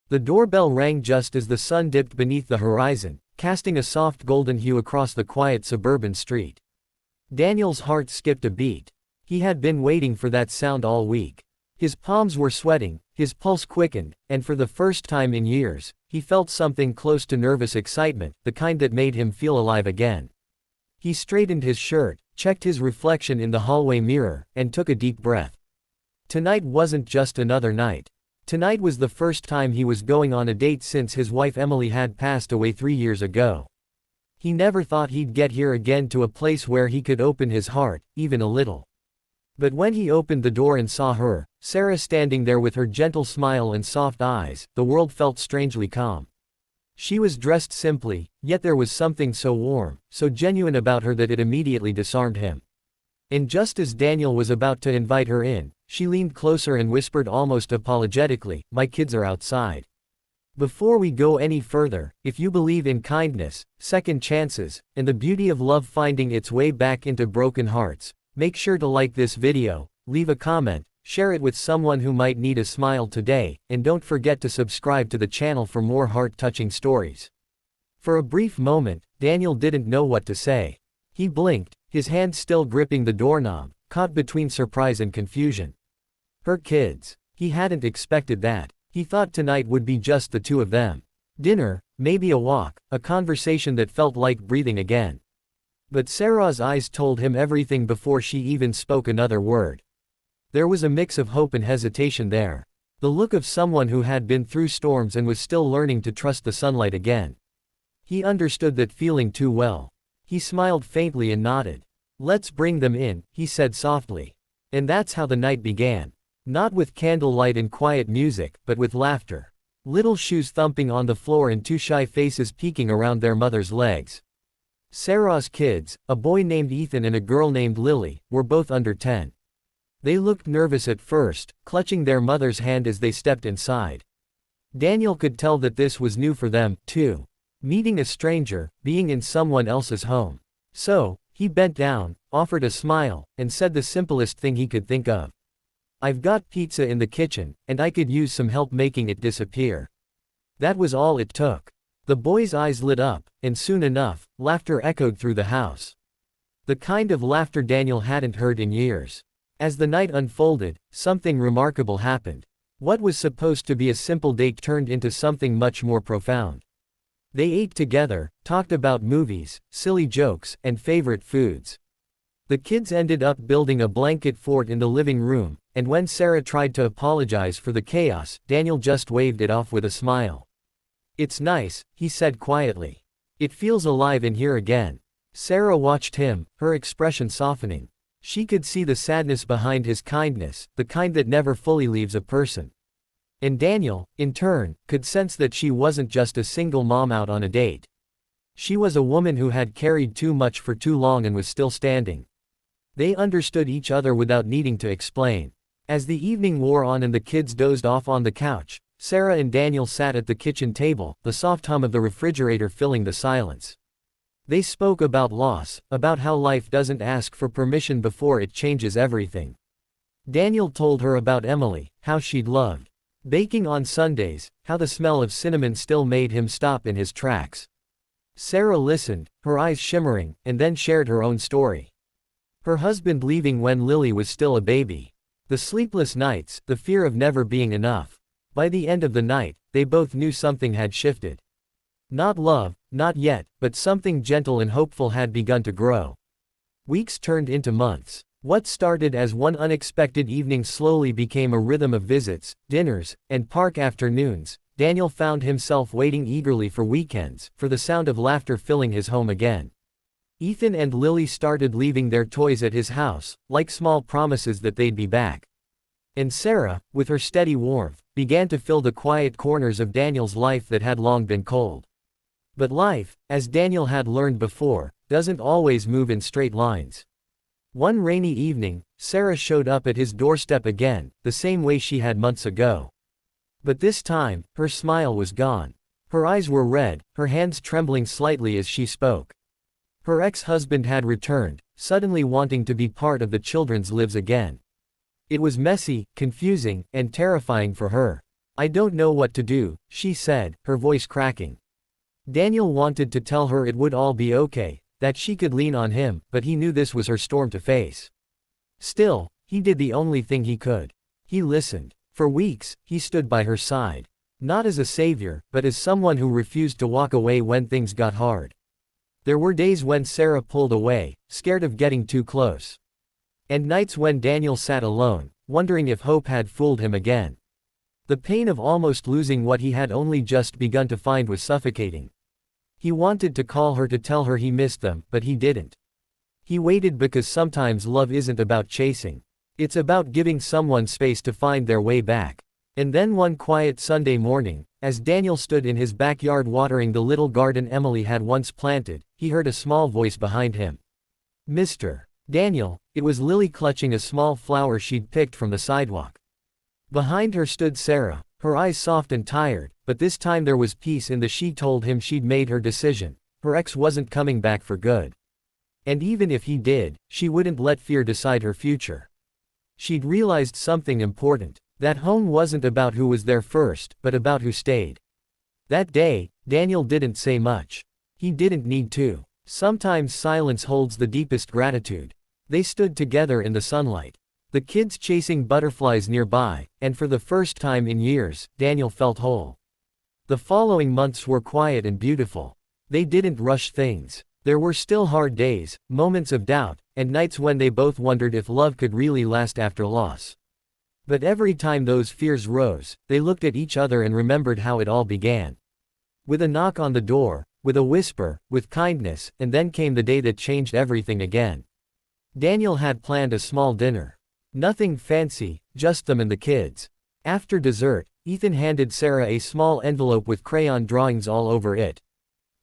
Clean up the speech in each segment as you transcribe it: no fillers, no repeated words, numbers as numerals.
The doorbell rang just as the sun dipped beneath the horizon, casting a soft golden hue across the quiet suburban street. Daniel's heart skipped a beat. He had been waiting for that sound all week. His palms were sweating, his pulse quickened, and for the first time in years, he felt something close to nervous excitement, the kind that made him feel alive again. He straightened his shirt, checked his reflection in the hallway mirror, and took a deep breath. Tonight wasn't just another night. Tonight was the first time he was going on a date since his wife Emily had passed away 3 years ago. He never thought he'd get here again, to a place where he could open his heart, even a little. But when he opened the door and saw her, Sarah, standing there with her gentle smile and soft eyes, the world felt strangely calm. She was dressed simply, yet there was something so warm, so genuine about her that it immediately disarmed him. And just as Daniel was about to invite her in, she leaned closer and whispered almost apologetically, "My kids are outside. Before we go any further, if you believe in kindness, second chances, and the beauty of love finding its way back into broken hearts, make sure to like this video, leave a comment, share it with someone who might need a smile today, and don't forget to subscribe to the channel for more heart-touching stories." For a brief moment, Daniel didn't know what to say. He blinked, his hand still gripping the doorknob, caught between surprise and confusion. Her kids. He hadn't expected that. He thought tonight would be just the two of them. Dinner, maybe a walk, a conversation that felt like breathing again. But Sarah's eyes told him everything before she even spoke another word. There was a mix of hope and hesitation there. The look of someone who had been through storms and was still learning to trust the sunlight again. He understood that feeling too well. He smiled faintly and nodded. "Let's bring them in," he said softly. And that's how the night began. Not with candlelight and quiet music, but with laughter. Little shoes thumping on the floor and two shy faces peeking around their mother's legs. Sarah's kids, a boy named Ethan and a girl named Lily, were both under 10. They looked nervous at first, clutching their mother's hand as they stepped inside. Daniel could tell that this was new for them, too. Meeting a stranger, being in someone else's home. So, he bent down, offered a smile, and said the simplest thing he could think of. "I've got pizza in the kitchen, and I could use some help making it disappear." That was all it took. The boy's eyes lit up, and soon enough, laughter echoed through the house. The kind of laughter Daniel hadn't heard in years. As the night unfolded, something remarkable happened. What was supposed to be a simple date turned into something much more profound. They ate together, talked about movies, silly jokes, and favorite foods. The kids ended up building a blanket fort in the living room, and when Sarah tried to apologize for the chaos, Daniel just waved it off with a smile. "It's nice," he said quietly. "It feels alive in here again." Sarah watched him, her expression softening. She could see the sadness behind his kindness, the kind that never fully leaves a person. And Daniel, in turn, could sense that she wasn't just a single mom out on a date. She was a woman who had carried too much for too long and was still standing. They understood each other without needing to explain. As the evening wore on and the kids dozed off on the couch, Sarah and Daniel sat at the kitchen table, the soft hum of the refrigerator filling the silence. They spoke about loss, about how life doesn't ask for permission before it changes everything. Daniel told her about Emily, how she'd loved baking on Sundays, how the smell of cinnamon still made him stop in his tracks. Sarah listened, her eyes shimmering, and then shared her own story. Her husband leaving when Lily was still a baby. The sleepless nights, the fear of never being enough. By the end of the night, they both knew something had shifted. Not love, not yet, but something gentle and hopeful had begun to grow. Weeks turned into months. What started as one unexpected evening slowly became a rhythm of visits, dinners, and park afternoons. Daniel found himself waiting eagerly for weekends, for the sound of laughter filling his home again. Ethan and Lily started leaving their toys at his house, like small promises that they'd be back. And Sarah, with her steady warmth, began to fill the quiet corners of Daniel's life that had long been cold. But life, as Daniel had learned before, doesn't always move in straight lines. One rainy evening, Sarah showed up at his doorstep again, the same way she had months ago. But this time, her smile was gone. Her eyes were red, her hands trembling slightly as she spoke. Her ex-husband had returned, suddenly wanting to be part of the children's lives again. It was messy, confusing, and terrifying for her. I don't know what to do, she said, her voice cracking. Daniel wanted to tell her it would all be okay, that she could lean on him, but he knew this was her storm to face. Still, he did the only thing he could. He listened. For weeks, he stood by her side. Not as a savior, but as someone who refused to walk away when things got hard. There were days when Sarah pulled away, scared of getting too close. And nights when Daniel sat alone, wondering if hope had fooled him again. The pain of almost losing what he had only just begun to find was suffocating. He wanted to call her to tell her he missed them, but he didn't. He waited because sometimes love isn't about chasing. It's about giving someone space to find their way back. And then one quiet Sunday morning, as Daniel stood in his backyard watering the little garden Emily had once planted, he heard a small voice behind him. Mr. Daniel, it was Lily clutching a small flower she'd picked from the sidewalk. Behind her stood Sarah, her eyes soft and tired, but this time there was peace in the she told him she'd made her decision. Her ex wasn't coming back for good. And even if he did, she wouldn't let fear decide her future. She'd realized something important, that home wasn't about who was there first, but about who stayed. That day, Daniel didn't say much. He didn't need to. Sometimes silence holds the deepest gratitude. They stood together in the sunlight. The kids chasing butterflies nearby, and for the first time in years, Daniel felt whole. The following months were quiet and beautiful. They didn't rush things. There were still hard days, moments of doubt, and nights when they both wondered if love could really last after loss. But every time those fears rose, they looked at each other and remembered how it all began. With a knock on the door, with a whisper, with kindness, and then came the day that changed everything again. Daniel had planned a small dinner. Nothing fancy, just them and the kids. After dessert, Ethan handed Sarah a small envelope with crayon drawings all over it.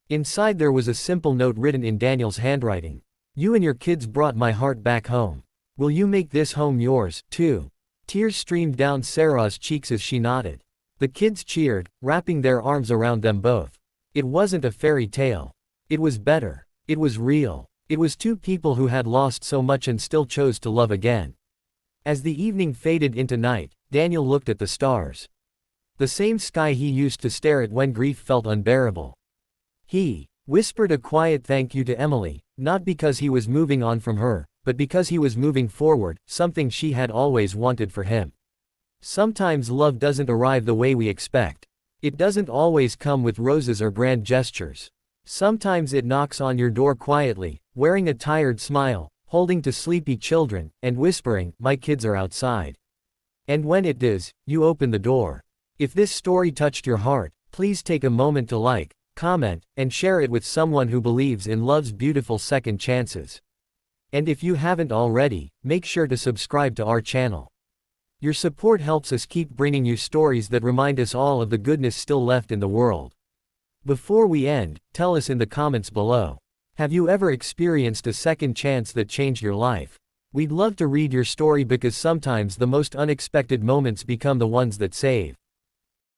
Inside there was a simple note written in Daniel's handwriting. You and your kids brought my heart back home. Will you make this home yours, too? Tears streamed down Sarah's cheeks as she nodded. The kids cheered, wrapping their arms around them both. It wasn't a fairy tale. It was better. It was real. It was two people who had lost so much and still chose to love again. As the evening faded into night, Daniel looked at the stars. The same sky he used to stare at when grief felt unbearable. He whispered a quiet thank you to Emily, not because he was moving on from her, but because he was moving forward, something she had always wanted for him. Sometimes love doesn't arrive the way we expect. It doesn't always come with roses or grand gestures. Sometimes it knocks on your door quietly, wearing a tired smile, holding to sleepy children, and whispering, "My kids are outside." And when it does, you open the door. If this story touched your heart, please take a moment to like, comment, and share it with someone who believes in love's beautiful second chances. And if you haven't already, make sure to subscribe to our channel. Your support helps us keep bringing you stories that remind us all of the goodness still left in the world. Before we end, tell us in the comments below. Have you ever experienced a second chance that changed your life? We'd love to read your story because sometimes the most unexpected moments become the ones that save.